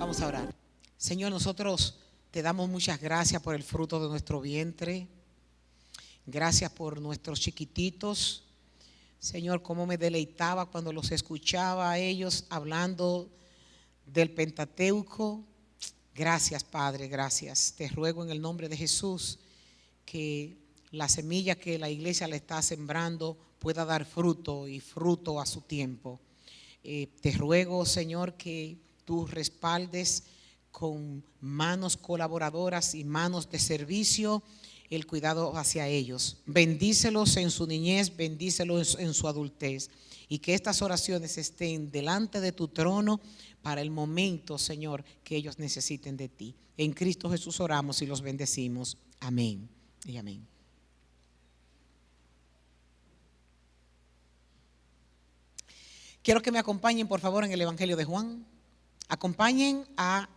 Vamos a orar. Señor, nosotros te damos muchas gracias por el fruto de nuestro vientre. Gracias por nuestros chiquititos. Señor, cómo me deleitaba cuando los escuchaba a ellos hablando del Pentateuco. Gracias, Padre, gracias. Te ruego en el nombre de Jesús que la semilla que la iglesia le está sembrando pueda dar fruto y fruto a su tiempo. Te ruego, Señor, que tú respaldes con manos colaboradoras y manos de servicio el cuidado hacia ellos. Bendícelos en su niñez, bendícelos en su adultez, y que estas oraciones estén delante de tu trono para el momento, Señor, que ellos necesiten de ti. En Cristo Jesús oramos y los bendecimos. Amén y amén. Quiero que me acompañen, por favor, en el Evangelio de Juan. Acompañen a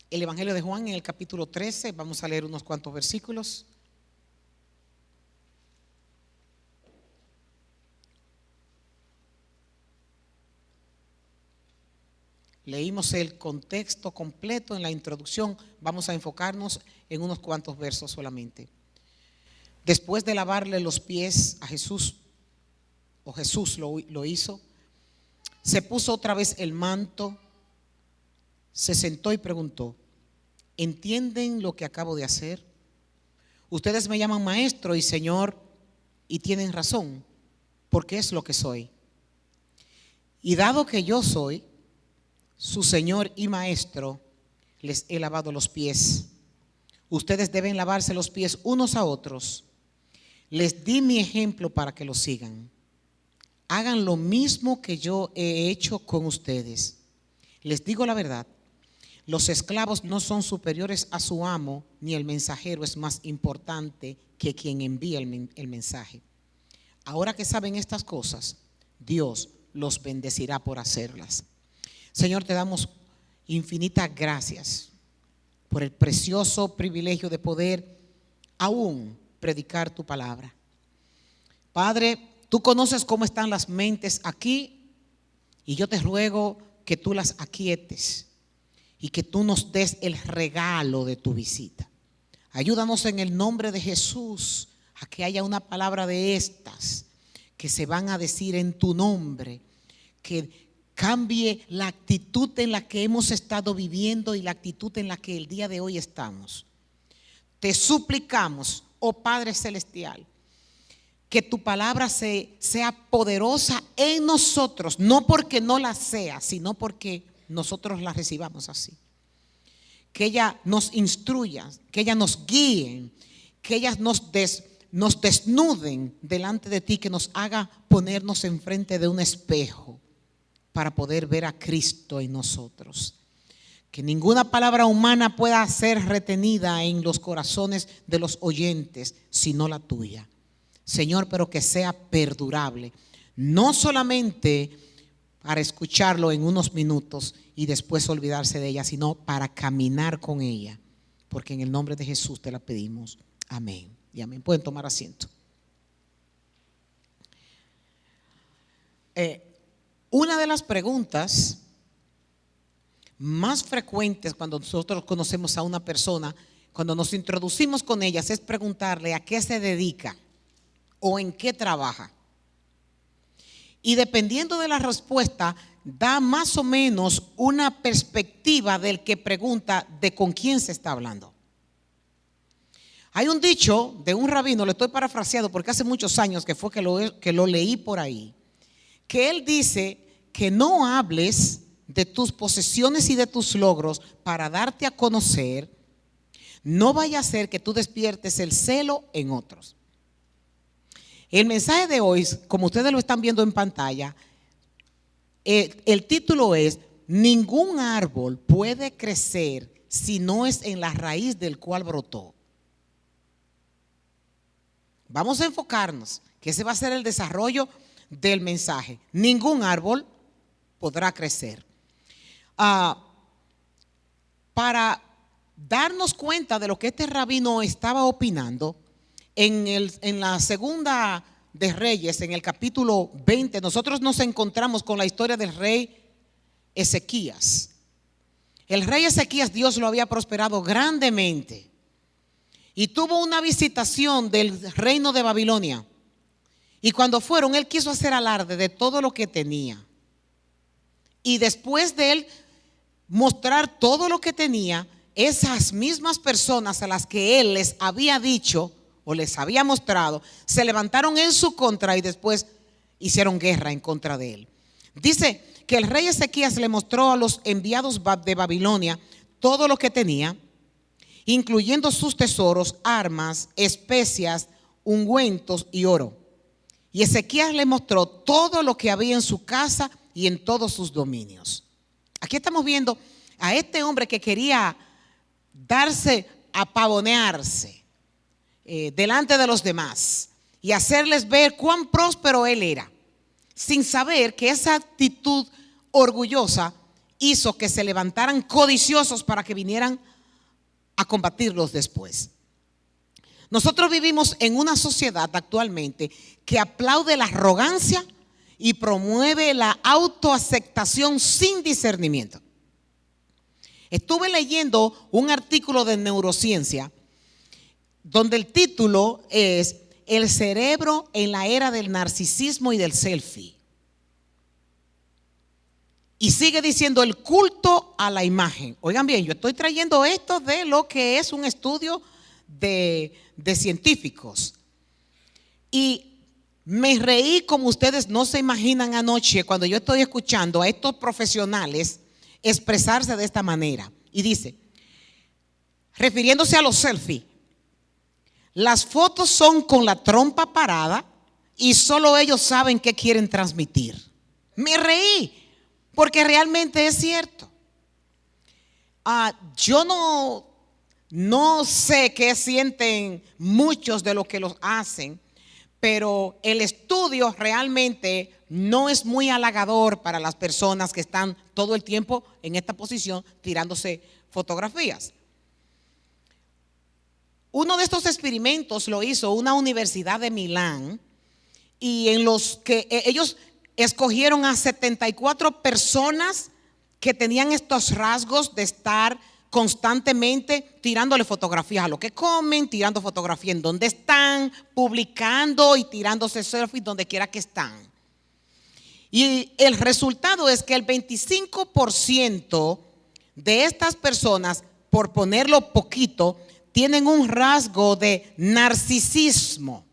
el Evangelio de Juan en el capítulo 13. Vamos a leer unos cuantos versículos. Leímos el contexto completo en la introducción. Vamos a enfocarnos en unos cuantos versos solamente. Después de lavarle los pies a Jesús, o Jesús lo hizo, se puso otra vez el manto, se sentó y preguntó: ¿entienden lo que acabo de hacer? Ustedes me llaman maestro y señor, y tienen razón, porque es lo que soy. Y dado que yo soy su señor y maestro, les he lavado los pies. Ustedes deben lavarse los pies unos a otros. Les di mi ejemplo para que lo sigan. Hagan lo mismo que yo he hecho con ustedes. Les digo la verdad, los esclavos no son superiores a su amo, ni el mensajero es más importante que quien envía el mensaje. Ahora que saben estas cosas, Dios los bendecirá por hacerlas. Señor, te damos infinitas gracias por el precioso privilegio de poder aún predicar tu palabra. Padre, tú conoces cómo están las mentes aquí, y yo te ruego que tú las aquietes y que tú nos des el regalo de tu visita. Ayúdanos en el nombre de Jesús a que haya una palabra de estas que se van a decir en tu nombre, que cambie la actitud en la que hemos estado viviendo y la actitud en la que el día de hoy estamos. Te suplicamos, oh Padre Celestial, que tu palabra sea poderosa en nosotros, no porque no la sea, sino porque nosotros la recibamos así. Que ella nos instruya, que ella nos guíe, que ellas nos desnuden delante de ti, que nos haga ponernos enfrente de un espejo para poder ver a Cristo en nosotros. Que ninguna palabra humana pueda ser retenida en los corazones de los oyentes, sino la tuya, Señor, pero que sea perdurable, no solamente para escucharlo en unos minutos y después olvidarse de ella, sino para caminar con ella, porque en el nombre de Jesús te la pedimos. Amén y amén. Pueden tomar asiento. Una de las preguntas más frecuentes cuando nosotros conocemos a una persona, cuando nos introducimos con ellas, es preguntarle a qué se dedica o en qué trabaja. Y dependiendo de la respuesta, da más o menos una perspectiva del que pregunta de con quién se está hablando. Hay un dicho de un rabino, lo estoy parafraseando porque hace muchos años que fue que lo leí por ahí, que él dice que no hables de tus posesiones y de tus logros para darte a conocer. No vaya a ser que tú despiertes el celo en otros. El mensaje de hoy, como ustedes lo están viendo en pantalla, el título es: ningún árbol puede crecer si no es en la raíz del cual brotó. Vamos a enfocarnos, que ese va a ser el desarrollo del mensaje. Ningún árbol podrá crecer. Para darnos cuenta de lo que este rabino estaba opinando, en la segunda de Reyes, en el capítulo 20, nosotros nos encontramos con la historia del rey Ezequías. El rey Ezequías, Dios lo había prosperado grandemente y tuvo una visitación del reino de Babilonia. Y cuando fueron, él quiso hacer alarde de todo lo que tenía. Y después de él mostrar todo lo que tenía, esas mismas personas a las que él les había dicho o les había mostrado, se levantaron en su contra y después hicieron guerra en contra de él. Dice que el rey Ezequías le mostró a los enviados de Babilonia todo lo que tenía, incluyendo sus tesoros, armas, especias, ungüentos y oro. Y Ezequías le mostró todo lo que había en su casa y en todos sus dominios. Aquí estamos viendo a este hombre que quería darse a pavonearse delante de los demás y hacerles ver cuán próspero él era, sin saber que esa actitud orgullosa hizo que se levantaran codiciosos para que vinieran a combatirlos después. Nosotros vivimos en una sociedad actualmente que aplaude la arrogancia y promueve la autoaceptación sin discernimiento. Estuve leyendo un artículo de neurociencia donde el título es El cerebro en la era del narcisismo y del selfie. Y sigue diciendo el culto a la imagen. Oigan bien, yo estoy trayendo esto de lo que es un estudio de científicos. Y me reí como ustedes no se imaginan anoche cuando yo estoy escuchando a estos profesionales expresarse de esta manera. Y dice, refiriéndose a los selfies, las fotos son con la trompa parada y solo ellos saben qué quieren transmitir. Me reí porque realmente es cierto. Yo no sé qué sienten muchos de los que los hacen, pero el estudio realmente no es muy halagador para las personas que están todo el tiempo en esta posición tirándose fotografías. Uno de estos experimentos lo hizo una universidad de Milán y en los que ellos escogieron a 74 personas que tenían estos rasgos de estar constantemente tirándole fotografías a lo que comen, tirando fotografías en donde están, publicando y tirándose selfies donde quiera que están. Y el resultado es que el 25% de estas personas, por ponerlo poquito, tienen un rasgo de narcisismo.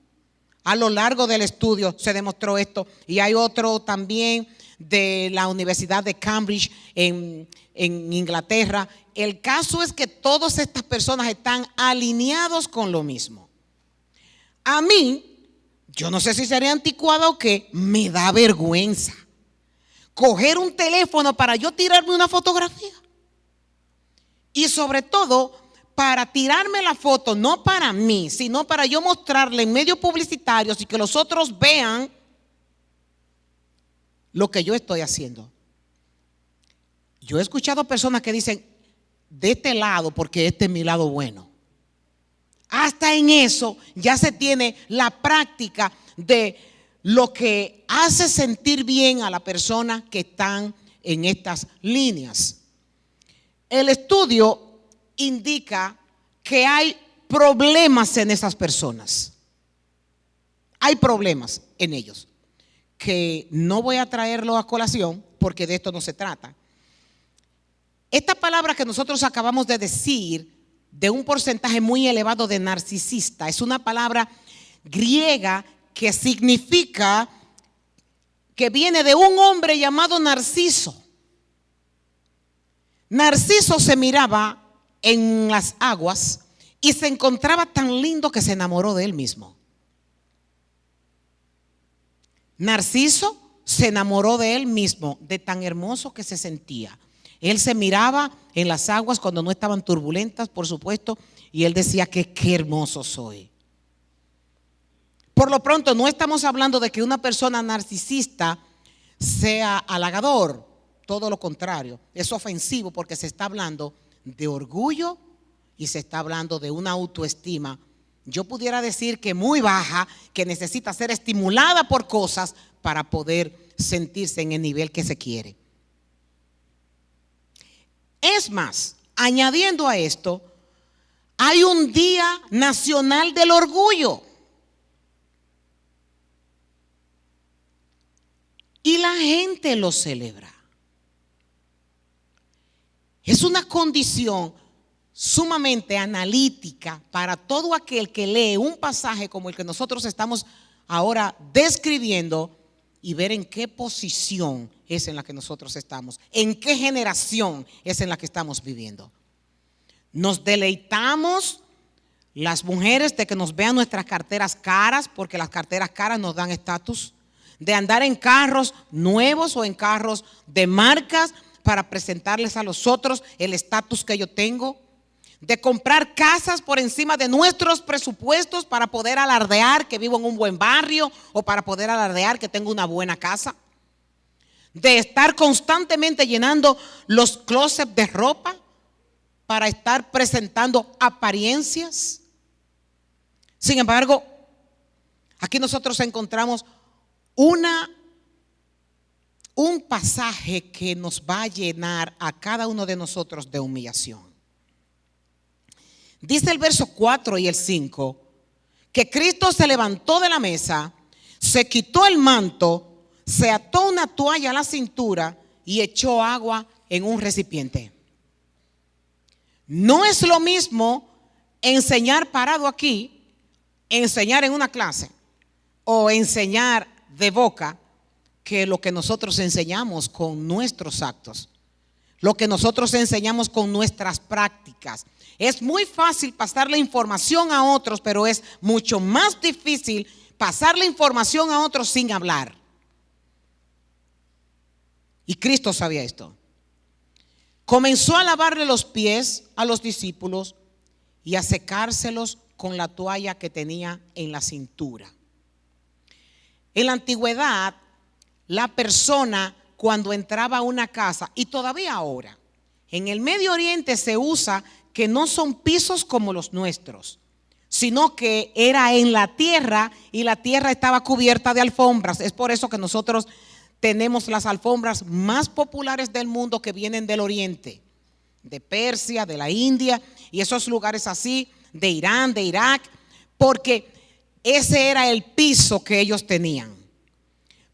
A lo largo del estudio se demostró esto. Y hay otro también de la Universidad de Cambridge en Inglaterra. El caso es que todas estas personas están alineados con lo mismo. A mí, yo no sé si sería anticuada o qué, me da vergüenza coger un teléfono para yo tirarme una fotografía. Y sobre todo, para tirarme la foto, no para mí, sino para yo mostrarle en medios publicitarios y que los otros vean lo que yo estoy haciendo. Yo he escuchado personas que dicen, de este lado, porque este es mi lado bueno. Hasta en eso ya se tiene la práctica de lo que hace sentir bien a la persona que están en estas líneas. El estudio indica que hay problemas en esas personas. Hay problemas en ellos, que no voy a traerlo a colación porque de esto no se trata. Esta palabra que nosotros acabamos de decir, de un porcentaje muy elevado de narcisista, es una palabra griega que significa que viene de un hombre llamado Narciso. Narciso se miraba en las aguas y se encontraba tan lindo que se enamoró de él mismo. Narciso se enamoró de él mismo, de tan hermoso que se sentía. Él se miraba en las aguas cuando no estaban turbulentas, por supuesto, y él decía que qué hermoso soy. Por lo pronto, no estamos hablando de que una persona narcisista sea halagador, todo lo contrario, es ofensivo porque se está hablando de orgullo y se está hablando de una autoestima yo pudiera decir que muy baja, que necesita ser estimulada por cosas para poder sentirse en el nivel que se quiere. Es más, añadiendo a esto, hay un Día Nacional del Orgullo. Y la gente lo celebra. Es una condición sumamente analítica para todo aquel que lee un pasaje como el que nosotros estamos ahora describiendo y ver en qué posición es en la que nosotros estamos, en qué generación es en la que estamos viviendo. Nos deleitamos las mujeres de que nos vean nuestras carteras caras, porque las carteras caras nos dan estatus, de andar en carros nuevos o en carros de marcas para presentarles a los otros el estatus que yo tengo, de comprar casas por encima de nuestros presupuestos para poder alardear que vivo en un buen barrio o para poder alardear que tengo una buena casa, de estar constantemente llenando los closets de ropa para estar presentando apariencias. Sin embargo, aquí nosotros encontramos un pasaje que nos va a llenar a cada uno de nosotros de humillación. Dice el verso 4 y el 5 que Cristo se levantó de la mesa, se quitó el manto, se ató una toalla a la cintura y echó agua en un recipiente. No es lo mismo enseñar parado aquí, enseñar en una clase o enseñar de boca que lo que nosotros enseñamos con nuestros actos, lo que nosotros enseñamos con nuestras prácticas. Es muy fácil pasar la información a otros, pero es mucho más difícil pasar la información a otros sin hablar. Y Cristo sabía esto. Comenzó a lavarle los pies a los discípulos y a secárselos con la toalla que tenía en la cintura. En la antigüedad, la persona cuando entraba a una casa, y todavía ahora, en el Medio Oriente se usa que no son pisos como los nuestros, sino que era en la tierra y la tierra estaba cubierta de alfombras. Es por eso que nosotros tenemos las alfombras más populares del mundo que vienen del Oriente, de Persia, de la India y esos lugares así, de Irán, de Irak, porque ese era el piso que ellos tenían.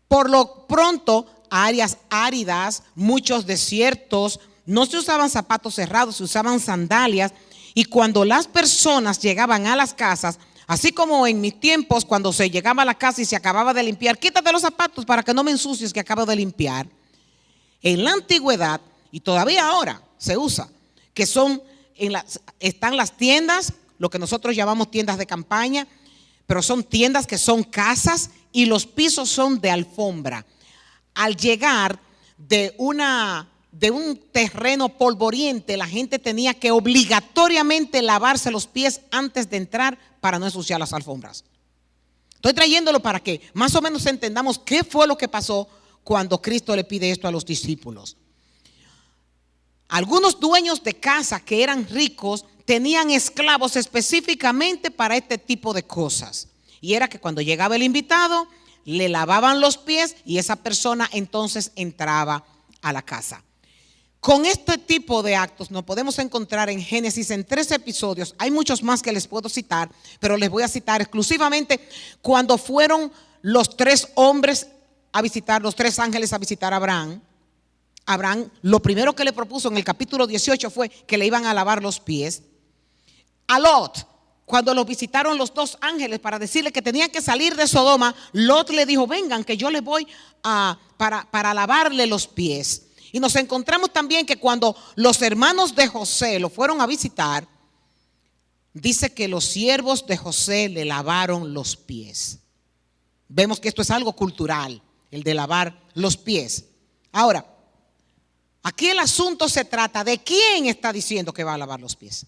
Por lo pronto, áreas áridas, muchos desiertos, no se usaban zapatos cerrados, se usaban sandalias. Y cuando las personas llegaban a las casas, así como en mis tiempos cuando se llegaba a la casa y se acababa de limpiar, quítate los zapatos para que no me ensucies que acabo de limpiar. En la antigüedad, y todavía ahora se usa, que están las tiendas, lo que nosotros llamamos tiendas de campaña, pero son tiendas que son casas y los pisos son de alfombra. Al llegar de un terreno polvoriente, la gente tenía que obligatoriamente lavarse los pies antes de entrar para no ensuciar las alfombras. Estoy trayéndolo para que más o menos entendamos qué fue lo que pasó cuando Cristo le pide esto a los discípulos. Algunos dueños de casa que eran ricos tenían esclavos específicamente para este tipo de cosas. Y era que cuando llegaba el invitado, le lavaban los pies y esa persona entonces entraba a la casa. Con este tipo de actos nos podemos encontrar en Génesis en 3 episodios. Hay muchos más que les puedo citar, pero les voy a citar exclusivamente cuando fueron los 3 hombres a visitar, los 3 ángeles a visitar a Abraham. Abraham, lo primero que le propuso en el capítulo 18 fue que le iban a lavar los pies. A Lot, cuando lo visitaron los 2 ángeles para decirle que tenían que salir de Sodoma, Lot le dijo, vengan que yo les voy para lavarle los pies. Y nos encontramos también que cuando los hermanos de José lo fueron a visitar, dice que los siervos de José le lavaron los pies. Vemos que esto es algo cultural, el de lavar los pies. Ahora, aquí el asunto se trata de quién está diciendo que va a lavar los pies.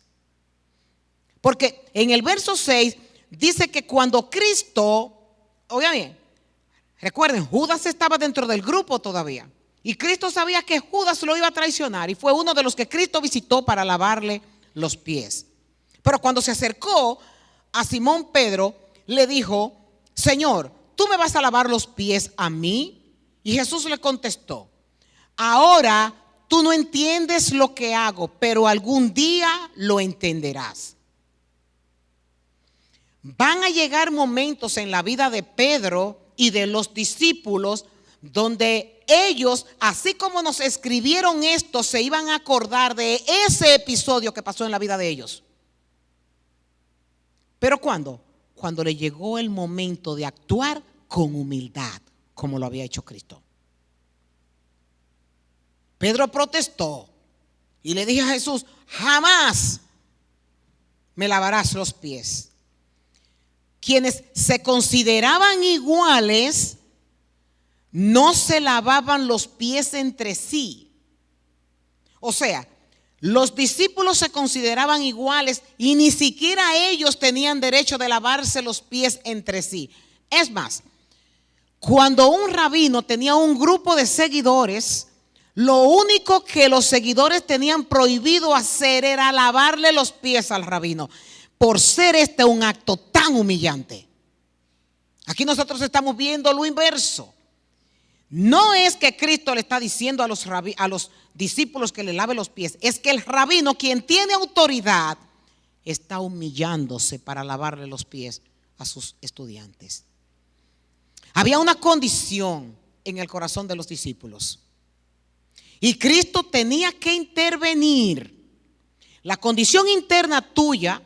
Porque en el verso 6 dice que cuando Cristo, oigan bien, recuerden, Judas estaba dentro del grupo todavía. Y Cristo sabía que Judas lo iba a traicionar y fue uno de los que Cristo visitó para lavarle los pies. Pero cuando se acercó a Simón Pedro, le dijo: Señor, ¿tú me vas a lavar los pies a mí? Y Jesús le contestó: ahora tú no entiendes lo que hago, pero algún día lo entenderás. Van a llegar momentos en la vida de Pedro y de los discípulos donde ellos, así como nos escribieron esto, se iban a acordar de ese episodio que pasó en la vida de ellos. ¿Pero cuándo? Cuando le llegó el momento de actuar con humildad, como lo había hecho Cristo. Pedro protestó y le dijo a Jesús: jamás me lavarás los pies. Quienes se consideraban iguales no se lavaban los pies entre sí. O sea, los discípulos se consideraban iguales y ni siquiera ellos tenían derecho de lavarse los pies entre sí. Es más, cuando un rabino tenía un grupo de seguidores, lo único que los seguidores tenían prohibido hacer era lavarle los pies al rabino, por ser este un acto tan humillante. Aquí nosotros estamos viendo lo inverso. No es que Cristo le está diciendo a los discípulos que le lave los pies, es que el rabino, quien tiene autoridad, está humillándose para lavarle los pies a sus estudiantes. Había una condición en el corazón de los discípulos y Cristo tenía que intervenir. La condición interna tuya,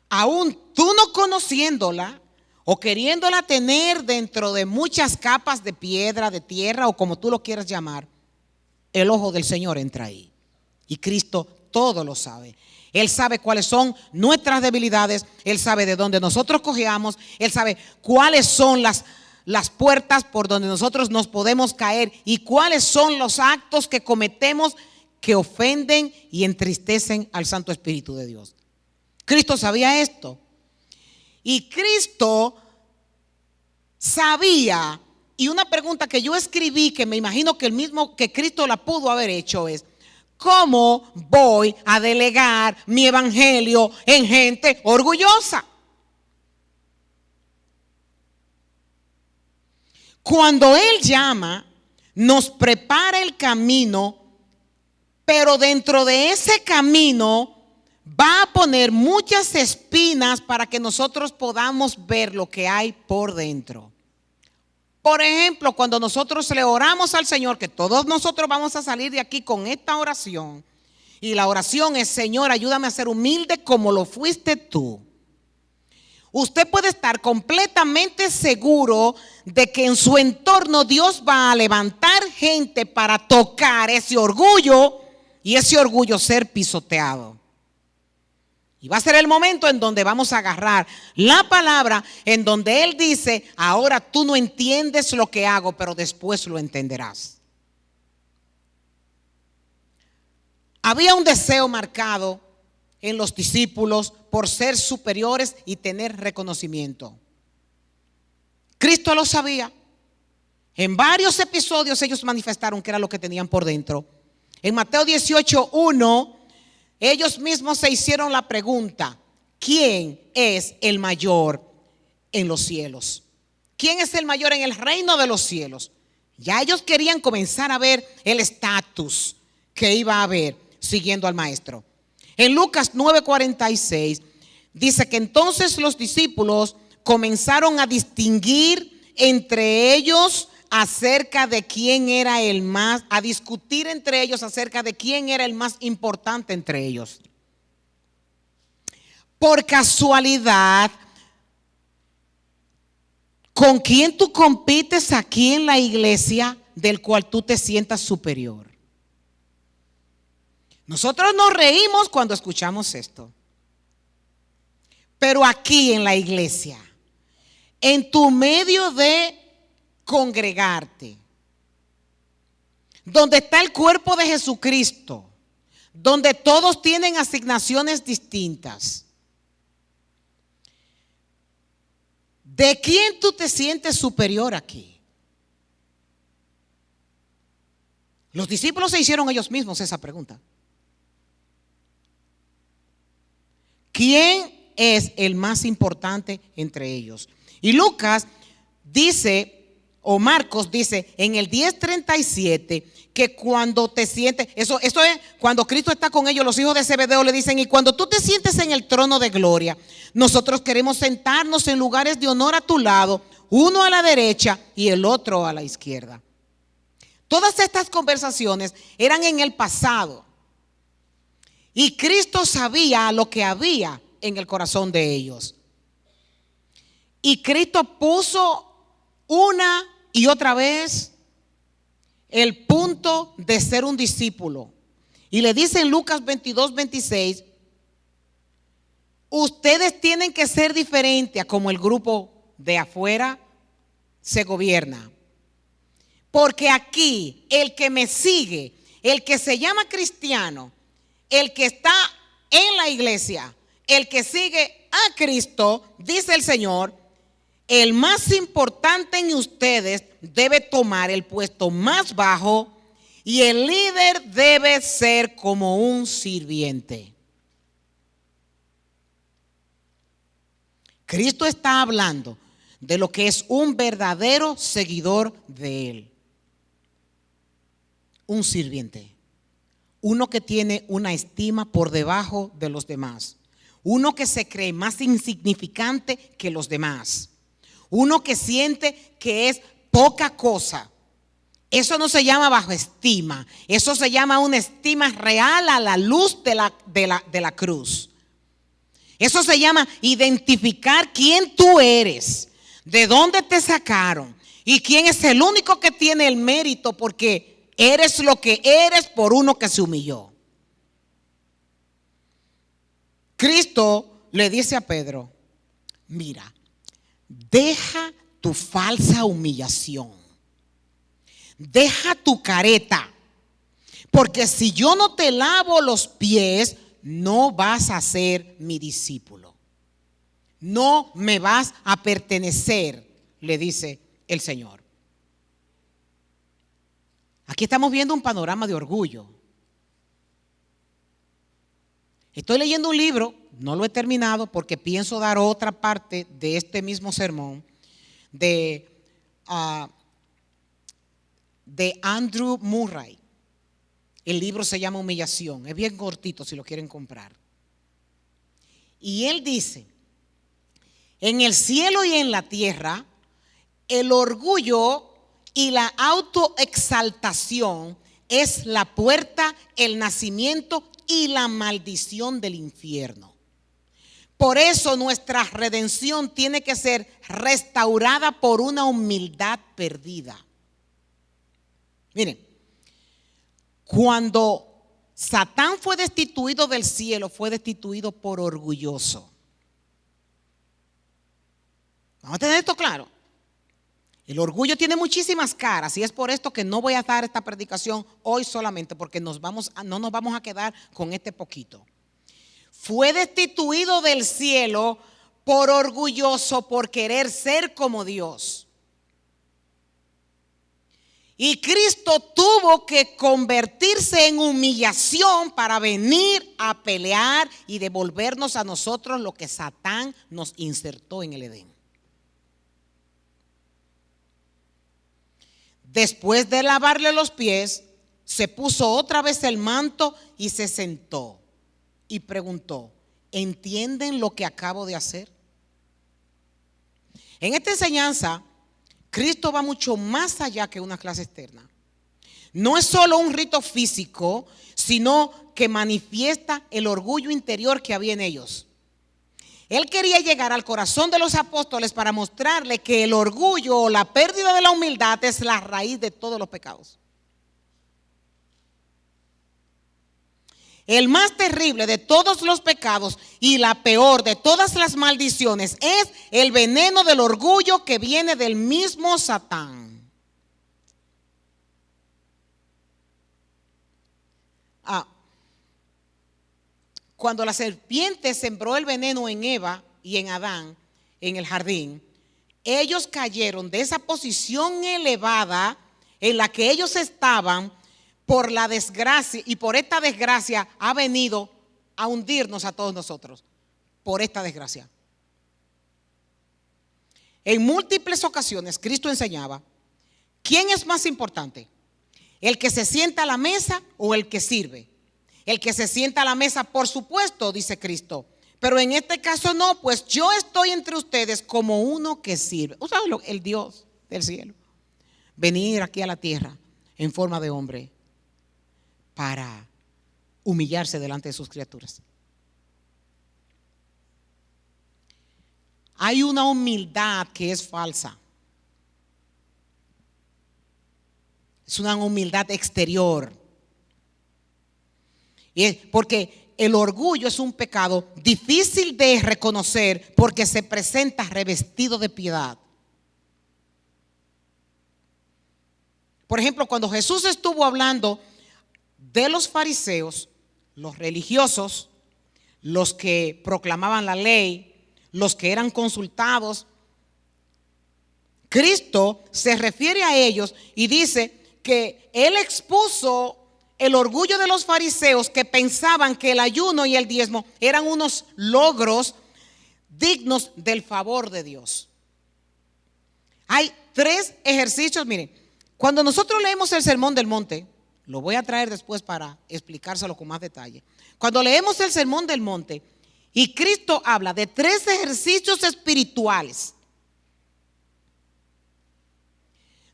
aún tú no conociéndola o queriéndola tener dentro de muchas capas de piedra, de tierra o como tú lo quieras llamar, el ojo del Señor entra ahí. Y Cristo todo lo sabe. Él sabe cuáles son nuestras debilidades. Él sabe de dónde nosotros cojeamos. Él sabe cuáles son las puertas por donde nosotros nos podemos caer y cuáles son los actos que cometemos que ofenden y entristecen al Santo Espíritu de Dios. Cristo sabía esto. Y Cristo sabía, y una pregunta que yo escribí, que me imagino que el mismo que Cristo la pudo haber hecho, es: ¿cómo voy a delegar mi evangelio en gente orgullosa? Cuando Él llama, nos prepara el camino, pero dentro de ese camino va a poner muchas espinas para que nosotros podamos ver lo que hay por dentro. Por ejemplo, cuando nosotros le oramos al Señor, que todos nosotros vamos a salir de aquí con esta oración, y la oración es: Señor, ayúdame a ser humilde como lo fuiste tú. Usted puede estar completamente seguro de que en su entorno Dios va a levantar gente para tocar ese orgullo y ese orgullo ser pisoteado. Y va a ser el momento en donde vamos a agarrar la palabra, en donde Él dice: ahora tú no entiendes lo que hago, pero después lo entenderás. Había un deseo marcado en los discípulos por ser superiores y tener reconocimiento. Cristo lo sabía. En varios episodios ellos manifestaron que era lo que tenían por dentro. En Mateo 18:1, ellos mismos se hicieron la pregunta: ¿quién es el mayor en los cielos? ¿Quién es el mayor en el reino de los cielos? Ya ellos querían comenzar a ver el estatus que iba a haber siguiendo al maestro. En Lucas 9:46 dice que entonces los discípulos comenzaron a distinguir entre ellos acerca de quién era el más, a discutir entre ellos acerca de quién era el más importante entre ellos. Por casualidad, ¿con quién tú compites aquí en la iglesia del cual tú te sientas superior? Nosotros nos reímos cuando escuchamos esto. Pero aquí en la iglesia, en tu medio de congregarte, donde está el cuerpo de Jesucristo, donde todos tienen asignaciones distintas, ¿de quién tú te sientes superior aquí? Los discípulos se hicieron ellos mismos esa pregunta. ¿Quién es el más importante entre ellos. Y Lucas dice, o Marcos dice en el 10:37, que cuando te sientes, eso es cuando Cristo está con ellos, los hijos de Zebedeo le dicen: y cuando tú te sientes en el trono de gloria, nosotros queremos sentarnos en lugares de honor a tu lado, uno a la derecha y el otro a la izquierda. Todas estas conversaciones eran en el pasado, y Cristo sabía lo que había en el corazón de ellos. Y Cristo puso una y otra vez el punto de ser un discípulo. Y le dice en Lucas 22:26: ustedes tienen que ser diferentes a como el grupo de afuera se gobierna. Porque aquí el que me sigue, el que se llama cristiano, el que está en la iglesia, el que sigue a Cristo, dice el Señor, el más importante en ustedes debe tomar el puesto más bajo y el líder debe ser como un sirviente. Cristo está hablando de lo que es un verdadero seguidor de Él. Un sirviente. Uno que tiene una estima por debajo de los demás. Uno que se cree más insignificante que los demás. Uno que siente que es poca cosa. Eso no se llama bajo estima. Eso se llama una estima real a la luz de la cruz. Eso se llama identificar quién tú eres, de dónde te sacaron y quién es el único que tiene el mérito porque eres lo que eres por uno que se humilló. Cristo le dice a Pedro: mira, deja tu falsa humillación, deja tu careta, porque si yo no te lavo los pies, no vas a ser mi discípulo, no me vas a pertenecer, le dice el Señor. Aquí estamos viendo un panorama de orgullo. Estoy leyendo un libro, no lo he terminado porque pienso dar otra parte de este mismo sermón de Andrew Murray. El libro se llama Humillación, es bien cortito si lo quieren comprar. Y él dice: en el cielo y en la tierra, el orgullo y la autoexaltación es la puerta, el nacimiento y la maldición del infierno. Por eso nuestra redención tiene que ser restaurada por una humildad perdida. Miren, cuando Satán fue destituido del cielo, fue destituido por orgulloso. Vamos a tener esto claro. El orgullo tiene muchísimas caras y es por esto que no voy a dar esta predicación hoy solamente, porque no nos vamos a quedar con este poquito. Fue destituido del cielo por orgulloso, por querer ser como Dios. Y Cristo tuvo que convertirse en humillación para venir a pelear y devolvernos a nosotros lo que Satán nos insertó en el Edén. Después de lavarle los pies, se puso otra vez el manto y se sentó y preguntó: ¿entienden lo que acabo de hacer? En esta enseñanza, Cristo va mucho más allá que una clase externa. No es solo un rito físico, sino que manifiesta el orgullo interior que había en ellos. Él quería llegar al corazón de los apóstoles para mostrarle que el orgullo o la pérdida de la humildad es la raíz de todos los pecados. El más terrible de todos los pecados y la peor de todas las maldiciones es el veneno del orgullo que viene del mismo Satán. Cuando la serpiente sembró el veneno en Eva y en Adán en el jardín, ellos cayeron de esa posición elevada en la que ellos estaban por la desgracia, y por esta desgracia ha venido a hundirnos a todos nosotros. por esta desgracia. En múltiples ocasiones Cristo enseñaba, ¿quién es más importante? ¿El que se sienta a la mesa o el que sirve? El que se sienta a la mesa, por supuesto, dice Cristo. Pero en este caso no, pues yo estoy entre ustedes como uno que sirve. O sea, el Dios del cielo. Venir aquí a la tierra en forma de hombre para humillarse delante de sus criaturas. Hay una humildad que es falsa. Es una humildad exterior. Porque el orgullo es un pecado difícil de reconocer porque se presenta revestido de piedad. Por ejemplo, cuando Jesús estuvo hablando de los fariseos, los religiosos, los que proclamaban la ley, los que eran consultados, Cristo se refiere a ellos y dice que Él expuso el orgullo de los fariseos que pensaban que el ayuno y el diezmo eran unos logros dignos del favor de Dios. Hay 3 ejercicios, miren, cuando nosotros leemos el Sermón del Monte, lo voy a traer después para explicárselo con más detalle. Cuando leemos el Sermón del Monte y Cristo habla de 3 ejercicios espirituales,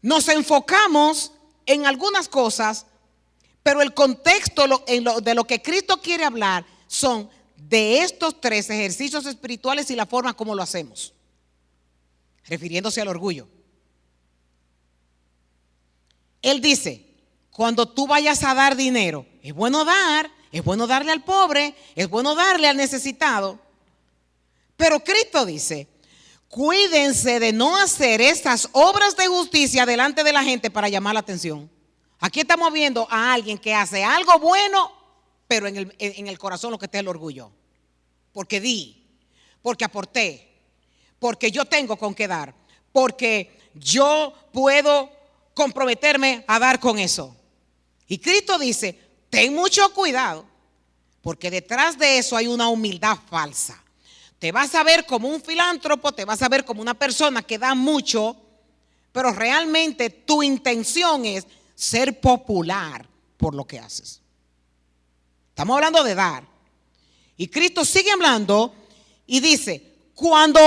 nos enfocamos en algunas cosas, pero el contexto de lo que Cristo quiere hablar son de estos 3 ejercicios espirituales y la forma como lo hacemos, refiriéndose al orgullo. Él dice, cuando tú vayas a dar dinero, es bueno darle al pobre, es bueno darle al necesitado. Pero Cristo dice, cuídense de no hacer estas obras de justicia delante de la gente para llamar la atención. Aquí estamos viendo a alguien que hace algo bueno, pero en el corazón lo que está es el orgullo. Porque di, porque aporté, porque yo tengo con qué dar, porque yo puedo comprometerme a dar con eso. Y Cristo dice, ten mucho cuidado, porque detrás de eso hay una humildad falsa. Te vas a ver como un filántropo, te vas a ver como una persona que da mucho, pero realmente tu intención es ser popular por lo que haces. Estamos hablando de dar. Y Cristo sigue hablando y dice, cuando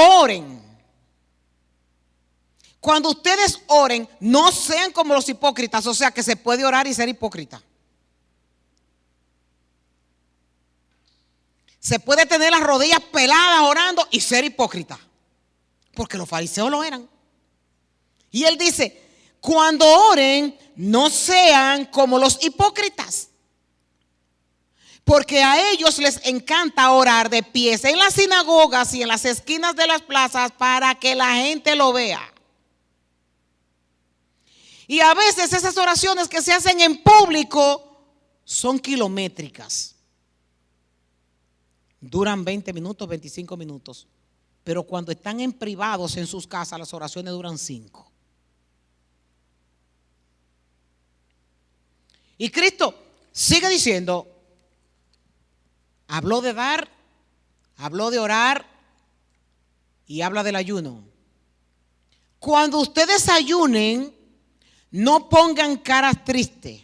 ustedes oren, no sean como los hipócritas, o sea que se puede orar y ser hipócrita. Se puede tener las rodillas peladas orando y ser hipócrita, porque los fariseos lo eran. Y él dice, cuando oren, no sean como los hipócritas, porque a ellos les encanta orar de pies en las sinagogas y en las esquinas de las plazas para que la gente lo vea. Y a veces esas oraciones que se hacen en público son kilométricas. Duran 20 minutos, 25 minutos. Pero cuando están en privados en sus casas, las oraciones duran 5. Y Cristo sigue diciendo, habló de dar, habló de orar y habla del ayuno. Cuando ustedes ayunen, no pongan caras tristes,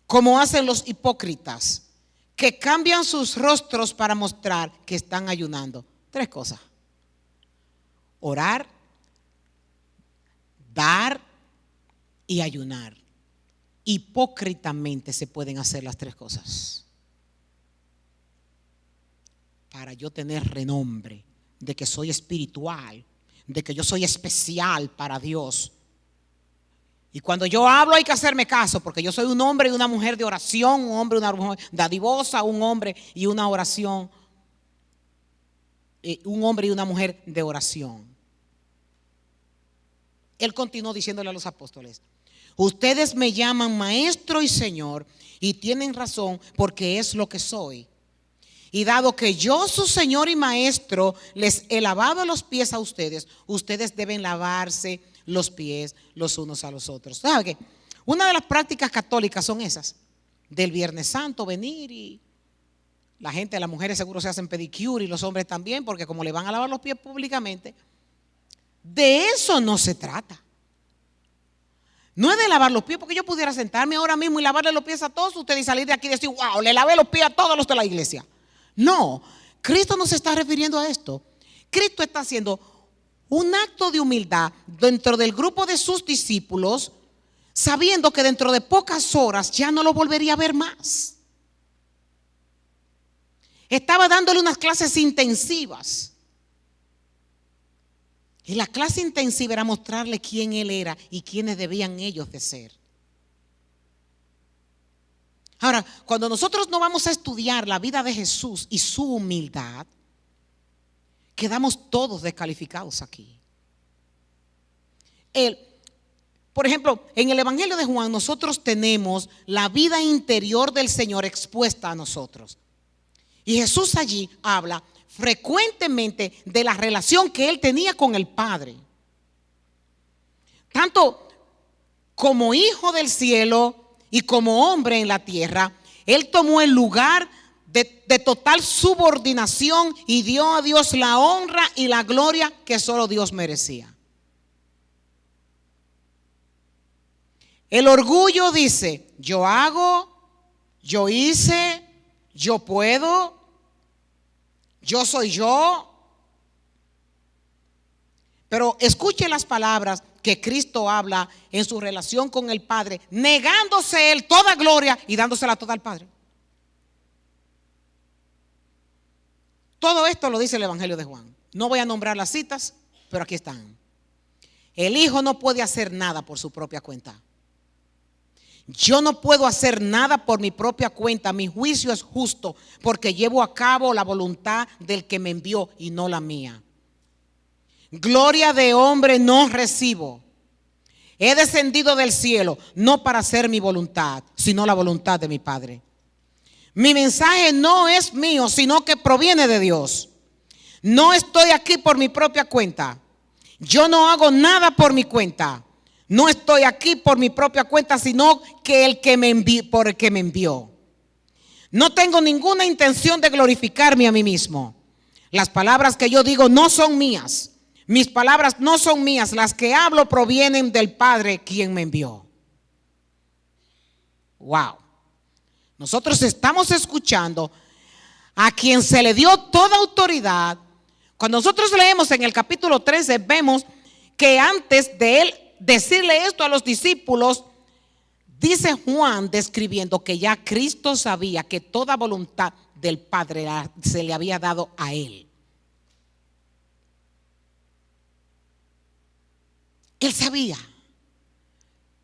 como hacen los hipócritas, que cambian sus rostros para mostrar que están ayunando. 3 cosas: orar, dar y ayunar. Hipócritamente se pueden hacer las 3 cosas. Para yo tener renombre de que soy espiritual, de que yo soy especial para Dios. Y cuando yo hablo hay que hacerme caso, porque yo soy un hombre y una mujer de oración, un hombre y una mujer dadivosa, un hombre y una oración, un hombre y una mujer de oración. Él continuó diciéndole a los apóstoles, ustedes me llaman maestro y señor, y tienen razón, porque es lo que soy. Y dado que yo, su señor y maestro, les he lavado los pies a ustedes, ustedes deben lavarse los pies los unos a los otros. ¿Sabe qué? Una de las prácticas católicas son esas, del Viernes Santo, venir y La gente, las mujeres seguro se hacen pedicure y los hombres también, porque como le van a lavar los pies públicamente, de eso no se trata. No es de lavar los pies, porque yo pudiera sentarme ahora mismo y lavarle los pies a todos ustedes y salir de aquí y decir, wow, le lavé los pies a todos los de la iglesia. No, Cristo no se está refiriendo a esto. Cristo está haciendo un acto de humildad dentro del grupo de sus discípulos, sabiendo que dentro de pocas horas ya no lo volvería a ver más. Estaba dándole unas clases intensivas. Y la clase intensiva era mostrarle quién él era y quiénes debían ellos de ser. Ahora, cuando nosotros no vamos a estudiar la vida de Jesús y su humildad, quedamos todos descalificados aquí. Por ejemplo, en el Evangelio de Juan nosotros tenemos la vida interior del Señor expuesta a nosotros. Y Jesús allí habla frecuentemente de la relación que él tenía con el Padre. Tanto como hijo del cielo y como hombre en la tierra, él tomó el lugar de total subordinación y dio a Dios la honra y la gloria que solo Dios merecía. El orgullo dice, yo hago, yo hice, yo puedo, yo soy yo. Pero escuche las palabras que Cristo habla en su relación con el Padre, negándose él toda gloria y dándosela toda al Padre. Todo esto lo dice el Evangelio de Juan. No voy a nombrar las citas, pero aquí están. El Hijo no puede hacer nada por su propia cuenta. Yo no puedo hacer nada por mi propia cuenta. Mi juicio es justo porque llevo a cabo la voluntad del que me envió y no la mía. Gloria de hombre no recibo. He descendido del cielo no para hacer mi voluntad, sino la voluntad de mi Padre. Mi mensaje no es mío, sino que proviene de Dios. No estoy aquí por mi propia cuenta. Yo no hago nada por mi cuenta. No estoy aquí por mi propia cuenta, sino que el que me envió, por el que me envió. No tengo ninguna intención de glorificarme a mí mismo. Las palabras que yo digo no son mías. Mis palabras no son mías. Las que hablo provienen del Padre quien me envió. Wow. Nosotros estamos escuchando a quien se le dio toda autoridad. Cuando nosotros leemos en el capítulo 13, vemos que antes de él decirle esto a los discípulos, dice Juan describiendo que ya Cristo sabía que toda voluntad del Padre se le había dado a él. Él sabía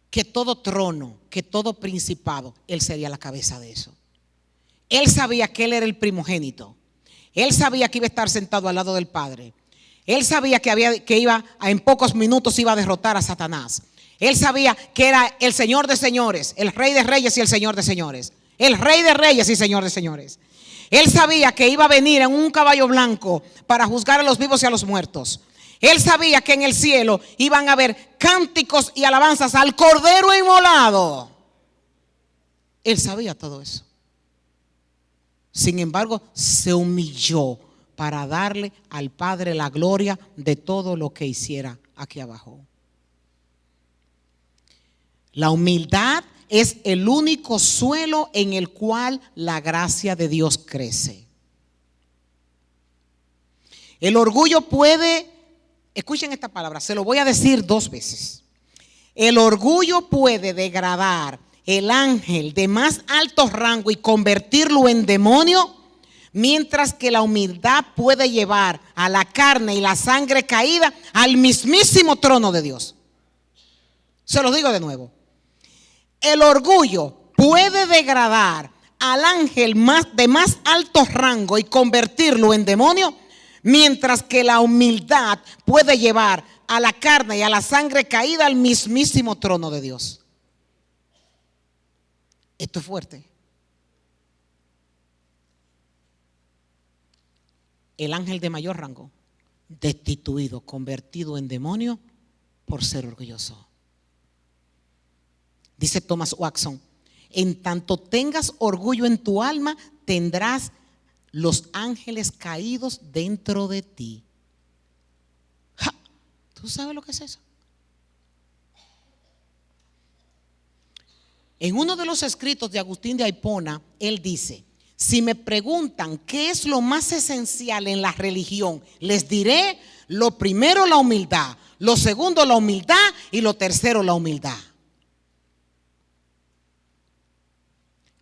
que todo trono, que todo principado, él sería la cabeza de eso. Él sabía que él era el primogénito. Él sabía que iba a estar sentado al lado del Padre. Él sabía que iba en pocos minutos iba a derrotar a Satanás. Él sabía que era el Señor de señores, el Rey de reyes y el Señor de señores. El Rey de reyes y Señor de señores. Él sabía que iba a venir en un caballo blanco para juzgar a los vivos y a los muertos. Él sabía que en el cielo iban a haber cánticos y alabanzas al Cordero inmolado. Él sabía todo eso. Sin embargo, se humilló para darle al Padre la gloria de todo lo que hiciera aquí abajo. La humildad es el único suelo en el cual la gracia de Dios crece. El orgullo puede, escuchen esta palabra, se lo voy a decir 2 veces. El orgullo puede degradar el ángel de más alto rango y convertirlo en demonio, mientras que la humildad puede llevar a la carne y la sangre caída al mismísimo trono de Dios. Se lo digo de nuevo. El orgullo puede degradar al ángel de más alto rango y convertirlo en demonio, mientras que la humildad puede llevar a la carne y a la sangre caída al mismísimo trono de Dios. Esto es fuerte. El ángel de mayor rango, destituido, convertido en demonio por ser orgulloso. Dice Thomas Watson: en tanto tengas orgullo en tu alma, tendrás los ángeles caídos dentro de ti. ¡Ja! ¿Tú sabes lo que es eso? En uno de los escritos de Agustín de Hipona, él dice: si me preguntan qué es lo más esencial en la religión, les diré: lo primero, la humildad; lo segundo, la humildad; y lo tercero, la humildad.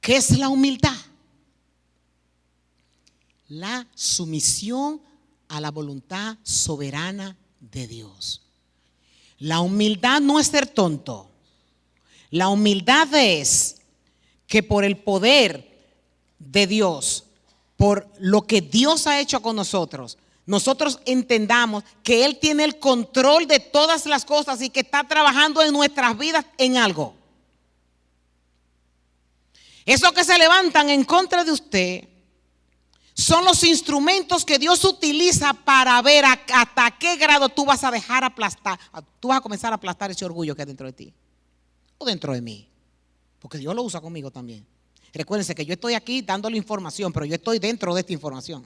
¿Qué es la humildad? La sumisión a la voluntad soberana de Dios. La humildad no es ser tonto. La humildad es que por el poder de Dios, por lo que Dios ha hecho con nosotros, nosotros entendamos que Él tiene el control de todas las cosas y que está trabajando en nuestras vidas en algo. Esos que se levantan en contra de usted son los instrumentos que Dios utiliza para ver hasta qué grado tú vas a dejar aplastar, tú vas a comenzar a aplastar ese orgullo que hay dentro de ti o dentro de mí, porque Dios lo usa conmigo también. Recuérdense que yo estoy aquí dándole información, pero yo estoy dentro de esta información.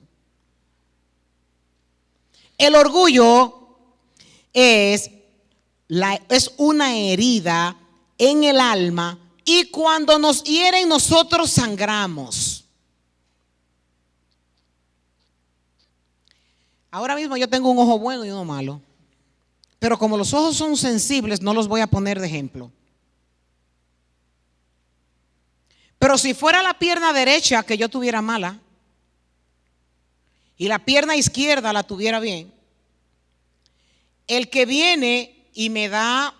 El orgullo es una herida en el alma, y cuando nos hieren nosotros sangramos. Ahora mismo yo tengo un ojo bueno y uno malo, pero como los ojos son sensibles, no los voy a poner de ejemplo. Pero si fuera la pierna derecha que yo tuviera mala y la pierna izquierda la tuviera bien, el que viene y me da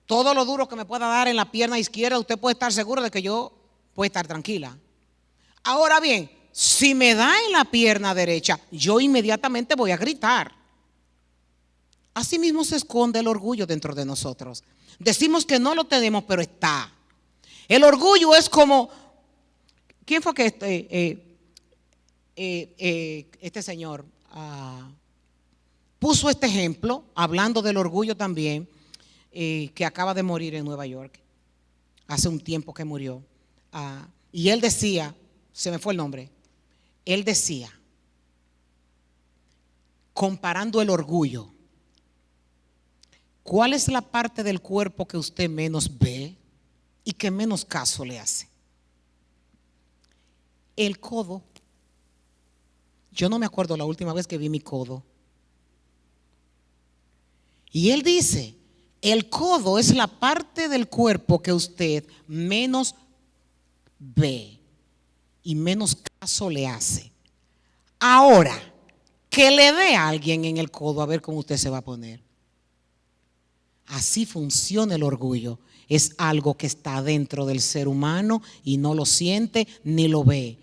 todo lo duro que me pueda dar en la pierna izquierda, usted puede estar seguro de que yo puedo estar tranquila. Ahora bien, si me da en la pierna derecha, yo inmediatamente voy a gritar. Así mismo se esconde el orgullo dentro de nosotros. Decimos que no lo tenemos, pero está. El orgullo es como, ¿quién fue que este señor puso este ejemplo, hablando del orgullo también, que acaba de morir en Nueva York? Hace un tiempo que murió. Y él decía, se me fue el nombre, él decía, comparando el orgullo: ¿cuál es la parte del cuerpo que usted menos ve y que menos caso le hace? El codo. Yo no me acuerdo la última vez que vi mi codo. Y él dice, el codo es la parte del cuerpo que usted menos ve y menos caso le hace. Ahora, que le dé a alguien en el codo, a ver cómo usted se va a poner. Así funciona el orgullo. Es algo que está dentro del ser humano y no lo siente ni lo ve,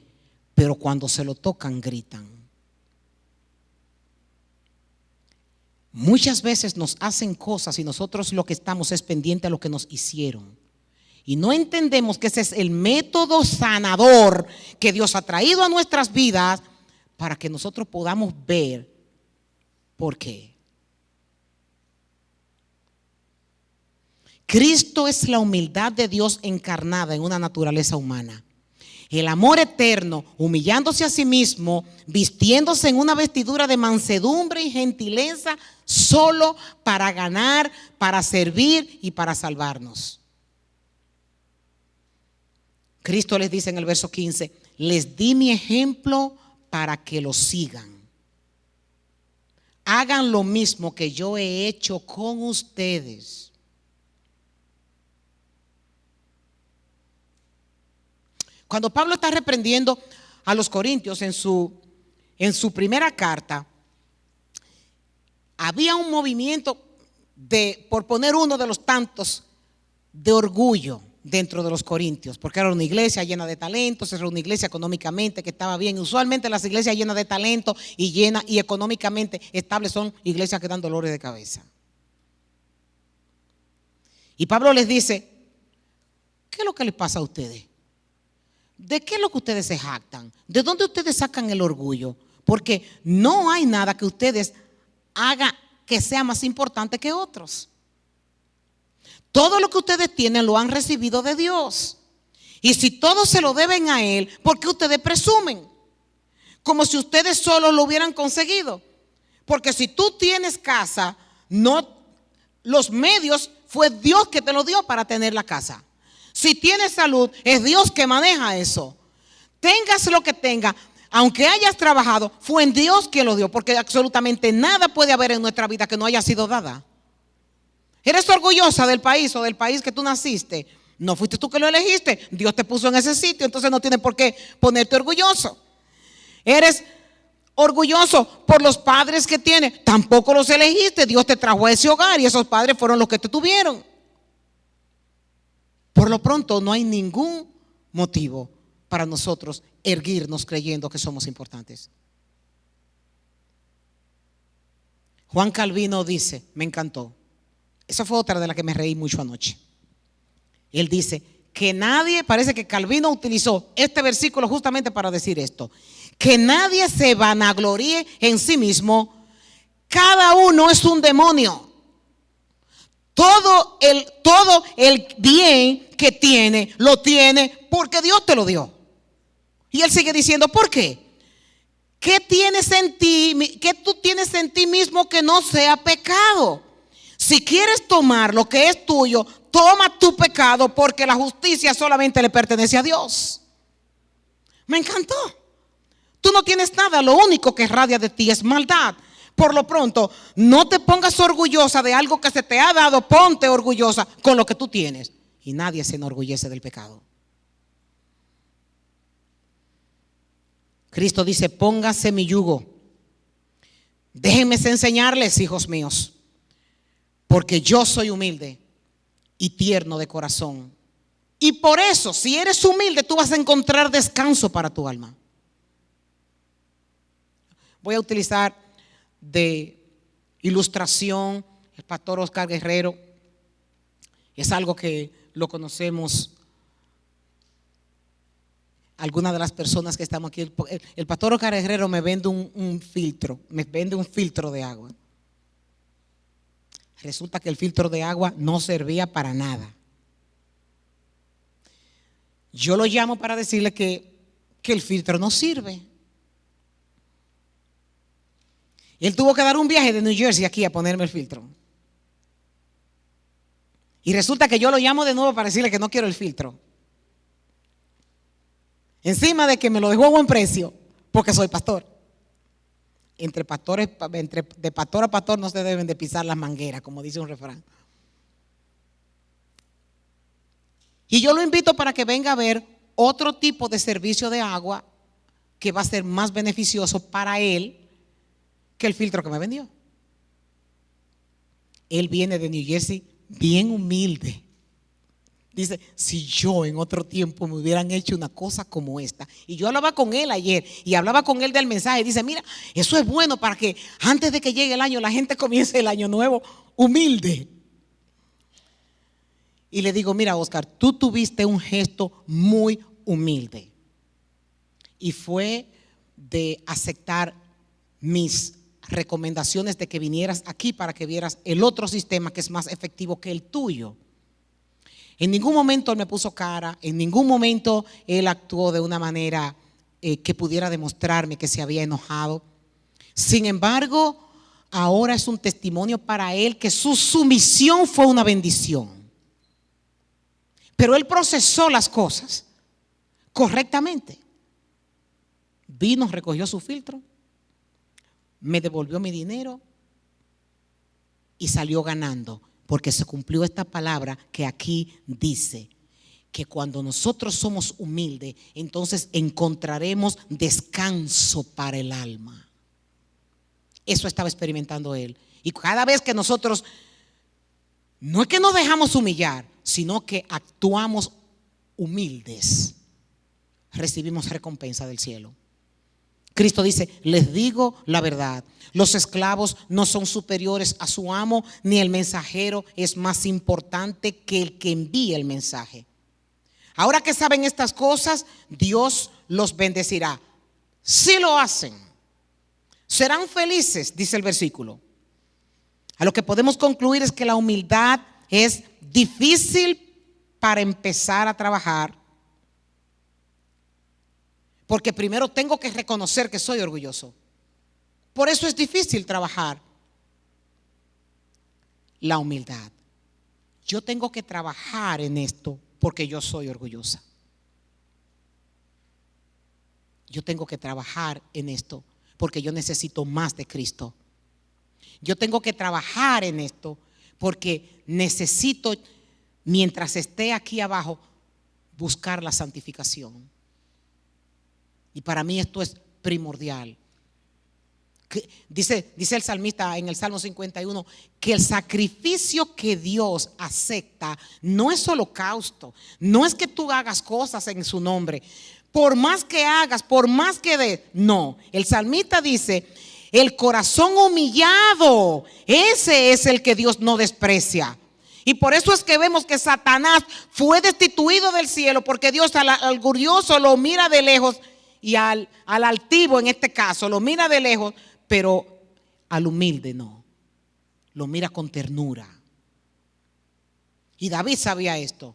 pero cuando se lo tocan gritan. Muchas veces nos hacen cosas y nosotros lo que estamos es pendiente a lo que nos hicieron. Y no entendemos que ese es el método sanador que Dios ha traído a nuestras vidas para que nosotros podamos ver por qué. Cristo es la humildad de Dios encarnada en una naturaleza humana. El amor eterno, humillándose a sí mismo, vistiéndose en una vestidura de mansedumbre y gentileza, solo para ganar, para servir y para salvarnos. Cristo les dice en el verso 15, les di mi ejemplo para que lo sigan. Hagan lo mismo que yo he hecho con ustedes. Cuando Pablo está reprendiendo a los corintios en su primera carta, había un movimiento por poner uno de los tantos, de orgullo dentro de los corintios, porque era una iglesia llena de talentos, era una iglesia económicamente que estaba bien. Usualmente las iglesias llenas de talento y económicamente estables son iglesias que dan dolores de cabeza. Y Pablo les dice, ¿qué es lo que les pasa a ustedes? ¿De qué es lo que ustedes se jactan? ¿De dónde ustedes sacan el orgullo? Porque no hay nada que ustedes hagan que sea más importante que otros. Todo lo que ustedes tienen lo han recibido de Dios. Y si todos se lo deben a Él, ¿por qué ustedes presumen? como si ustedes solo lo hubieran conseguido. Porque si tú tienes casa, no, los medios fue Dios que te lo dio para tener la casa. Si tienes salud, es Dios que maneja eso. Tengas lo que tenga, aunque hayas trabajado, fue en Dios que lo dio, porque absolutamente nada puede haber en nuestra vida que no haya sido dada. ¿Eres orgullosa del país o del país que tú naciste? No fuiste tú que lo elegiste, Dios te puso en ese sitio, entonces no tienes por qué ponerte orgulloso. Eres orgulloso por los padres que tienes, tampoco los elegiste, Dios te trajo a ese hogar y esos padres fueron los que te tuvieron. Por lo pronto no hay ningún motivo para nosotros erguirnos creyendo que somos importantes. Juan Calvino dice, me encantó, esa fue otra de la que me reí mucho anoche. Él dice que nadie, parece que Calvino utilizó este versículo justamente para decir esto, que nadie se vanagloríe en sí mismo, cada uno es un demonio. Todo el bien que tiene, lo tiene porque Dios te lo dio. Y él sigue diciendo, ¿por qué? ¿Qué tienes en ti, qué tú tienes en ti mismo que no sea pecado? Si quieres tomar lo que es tuyo, toma tu pecado, porque la justicia solamente le pertenece a Dios. Me encantó. Tú no tienes nada, lo único que irradia de ti es maldad. Por lo pronto, no te pongas orgullosa de algo que se te ha dado, ponte orgullosa con lo que tú tienes. Y nadie se enorgullece del pecado. Cristo dice, póngase mi yugo. Déjenme enseñarles, hijos míos, porque yo soy humilde y tierno de corazón. Y por eso, si eres humilde, tú vas a encontrar descanso para tu alma. Voy a utilizar de ilustración el pastor Oscar Guerrero. Es algo que lo conocemos algunas de las personas que estamos aquí. El pastor Oscar Guerrero me vende un filtro, me vende un filtro de agua. Resulta que el filtro de agua no servía para nada. Yo lo llamo para decirle que el filtro no sirve. Y él tuvo que dar un viaje de New Jersey aquí a ponerme el filtro. Y resulta que yo lo llamo de nuevo para decirle que no quiero el filtro. Encima de que me lo dejó a buen precio, porque soy pastor. Entre pastores, de pastor a pastor no se deben de pisar las mangueras, como dice un refrán. Y yo lo invito para que venga a ver otro tipo de servicio de agua que va a ser más beneficioso para él que el filtro que me vendió. Él viene de New Jersey bien humilde. Dice, si yo en otro tiempo me hubieran hecho una cosa como esta. Y yo hablaba con él ayer y hablaba con él del mensaje. Dice, mira, eso es bueno para que antes de que llegue el año la gente comience el año nuevo humilde. Y le digo, mira, Oscar, tú tuviste un gesto muy humilde. Y fue de aceptar mis recomendaciones de que vinieras aquí para que vieras el otro sistema que es más efectivo que el tuyo. En ningún momento él me puso cara, en ningún momento él actuó de una manera que pudiera demostrarme que se había enojado. Sin embargo, ahora es un testimonio para él que su sumisión fue una bendición. Pero él procesó las cosas correctamente. Vino, recogió su filtro, me devolvió mi dinero y salió ganando, porque se cumplió esta palabra que aquí dice, que cuando nosotros somos humildes, entonces encontraremos descanso para el alma. Eso estaba experimentando él. Y cada vez que nosotros, no es que nos dejamos humillar, sino que actuamos humildes, recibimos recompensa del cielo. Cristo dice, les digo la verdad, los esclavos no son superiores a su amo, ni el mensajero es más importante que el que envía el mensaje. Ahora que saben estas cosas, Dios los bendecirá. Si lo hacen, serán felices, dice el versículo. A lo que podemos concluir es que la humildad es difícil para empezar a trabajar, Porque primero tengo que reconocer que soy orgulloso. Por eso es difícil trabajar la humildad. Yo tengo que trabajar en esto porque yo soy orgullosa. Yo tengo que trabajar en esto porque yo necesito más de Cristo. Yo tengo que trabajar en esto porque necesito, mientras esté aquí abajo, buscar la santificación. Y para mí esto es primordial. Dice el salmista en el Salmo 51 que el sacrificio que Dios acepta no es holocausto, no es que tú hagas cosas en su nombre, por más que hagas, por más que des, no. El salmista dice: el corazón humillado, ese es el que Dios no desprecia. Y por eso es que vemos que Satanás fue destituido del cielo, porque Dios al orgulloso lo mira de lejos, y al altivo, en este caso, lo mira de lejos, pero al humilde no, lo mira con ternura. Y David sabía esto.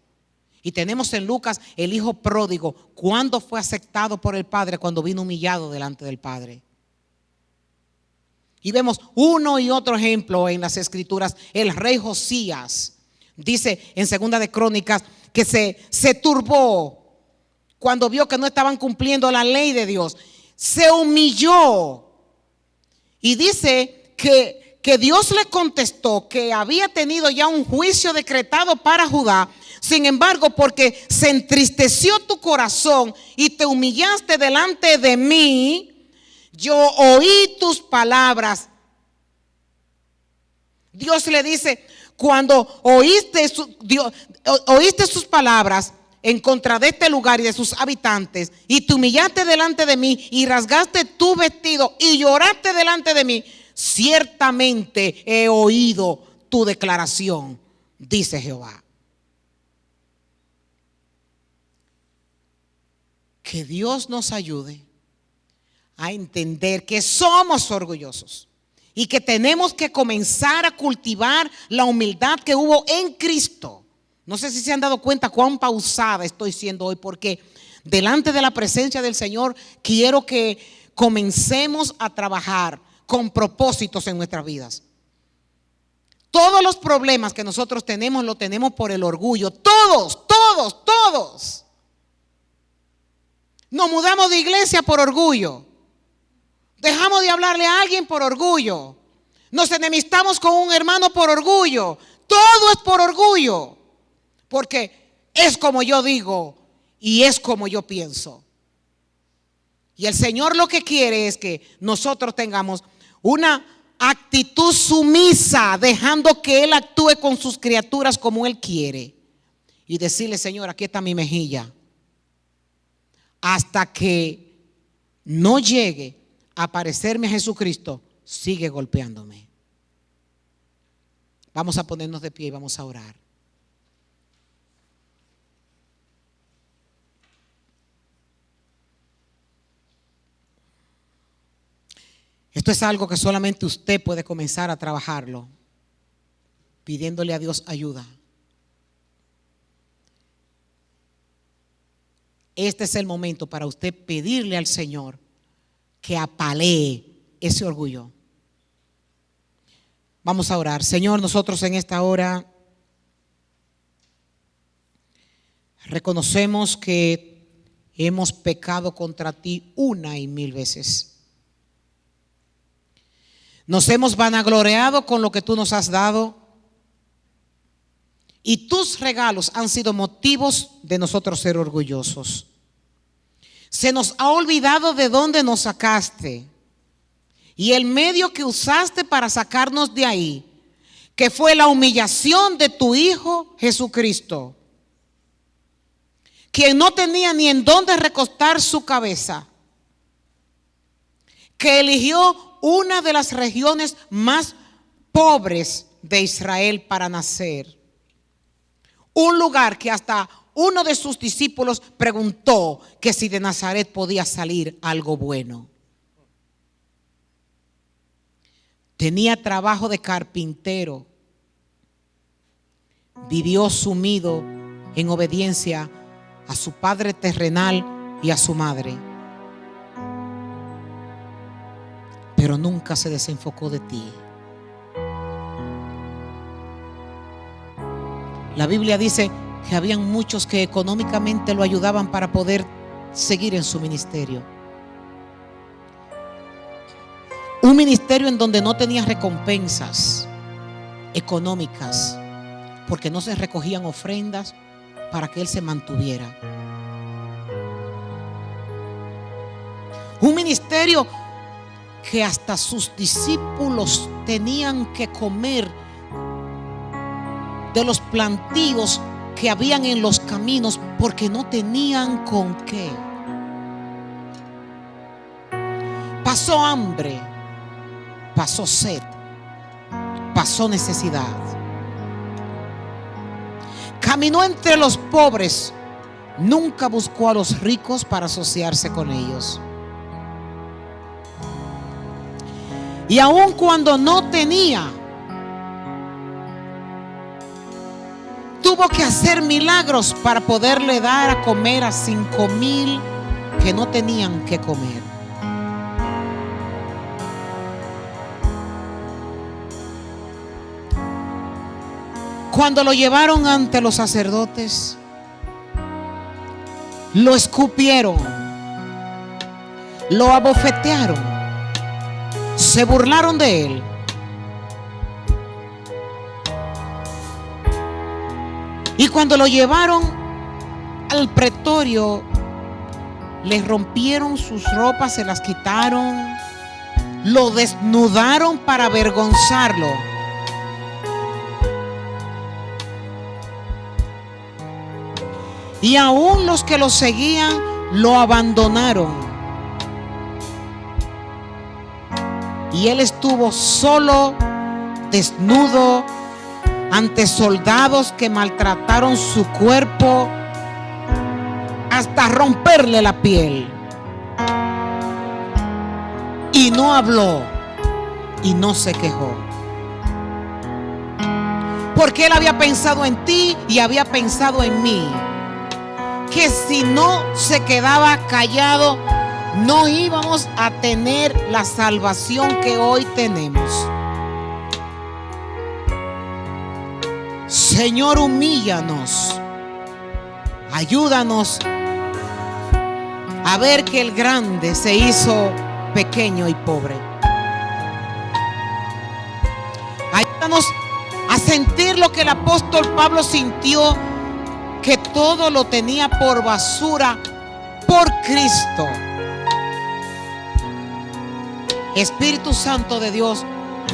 Y tenemos en Lucas el hijo pródigo, cuando fue aceptado por el padre, cuando vino humillado delante del padre. Y vemos uno y otro ejemplo en las escrituras. El rey Josías dice en Segunda de Crónicas que se turbó cuando vio que no estaban cumpliendo la ley de Dios. Se humilló. Y dice que Dios le contestó que había tenido ya un juicio decretado para Judá. Sin embargo, porque se entristeció tu corazón y te humillaste delante de mí, yo oí tus palabras. Dios le dice: cuando oíste sus palabras en contra de este lugar y de sus habitantes, y te humillaste delante de mí y rasgaste tu vestido y lloraste delante de mí, ciertamente he oído tu declaración, dice Jehová. Que Dios nos ayude a entender que somos orgullosos y que tenemos que comenzar a cultivar la humildad que hubo en Cristo. No sé si se han dado cuenta cuán pausada estoy siendo hoy, porque delante de la presencia del Señor quiero que comencemos a trabajar con propósitos en nuestras vidas. Todos los problemas que nosotros tenemos, los tenemos por el orgullo. Todos. Nos mudamos de iglesia por orgullo. Dejamos de hablarle a alguien por orgullo. Nos enemistamos con un hermano por orgullo. Todo es por orgullo. Porque es como yo digo y es como yo pienso. Y el Señor lo que quiere es que nosotros tengamos una actitud sumisa, dejando que Él actúe con sus criaturas como Él quiere. Y decirle: Señor, aquí está mi mejilla. Hasta que no llegue a parecerme a Jesucristo, sigue golpeándome. Vamos a ponernos de pie y vamos a orar. Esto es algo que solamente usted puede comenzar a trabajarlo, pidiéndole a Dios ayuda. Este es el momento para usted pedirle al Señor que apalee ese orgullo. Vamos a orar. Señor, nosotros en esta hora reconocemos que hemos pecado contra ti una y mil veces. Nos hemos vanagloriado con lo que tú nos has dado, y tus regalos han sido motivos de nosotros ser orgullosos. Se nos ha olvidado de dónde nos sacaste y el medio que usaste para sacarnos de ahí, que fue la humillación de tu Hijo Jesucristo, quien no tenía ni en dónde recostar su cabeza, que eligió una de las regiones más pobres de Israel para nacer. Un lugar que hasta uno de sus discípulos preguntó que si de Nazaret podía salir algo bueno. Tenía trabajo de carpintero. Vivió sumido en obediencia a su padre terrenal y a su madre. pero nunca se desenfocó de ti. La Biblia dice que habían muchos que económicamente lo ayudaban para poder seguir en su ministerio. Un ministerio en donde no tenía recompensas económicas, porque no se recogían ofrendas para que él se mantuviera. Un ministerio que hasta sus discípulos tenían que comer de los plantíos que habían en los caminos porque no tenían con qué. Pasó hambre, pasó sed, pasó necesidad. Caminó entre los pobres, nunca buscó a los ricos para asociarse con ellos. Y aun cuando no tenía, tuvo que hacer milagros para poderle dar a comer a 5,000 que no tenían que comer. Cuando lo llevaron ante los sacerdotes, lo escupieron, lo abofetearon, se burlaron de él. Y cuando lo llevaron al pretorio, le rompieron sus ropas, se las quitaron, lo desnudaron para avergonzarlo. Y aún los que lo seguían lo abandonaron. Y él estuvo solo, desnudo, ante soldados que maltrataron su cuerpo hasta romperle la piel. Y no habló y no se quejó. Porque él había pensado en ti y había pensado en mí. Que si no se quedaba callado, no íbamos a tener la salvación que hoy tenemos. Señor, humíllanos, ayúdanos a ver que el grande se hizo pequeño y pobre. Ayúdanos a sentir lo que el apóstol Pablo sintió, que todo lo tenía por basura por Cristo. Espíritu Santo de Dios,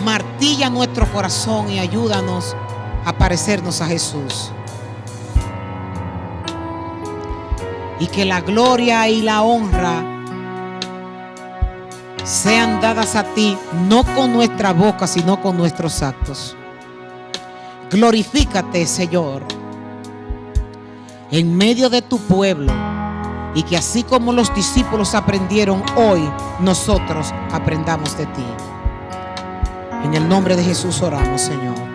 martilla nuestro corazón y ayúdanos a parecernos a Jesús. Y que la gloria y la honra sean dadas a ti, no con nuestra boca, sino con nuestros actos. Glorifícate, Señor, en medio de tu pueblo, y que así como los discípulos aprendieron, hoy nosotros aprendamos de ti. En el nombre de Jesús oramos, Señor.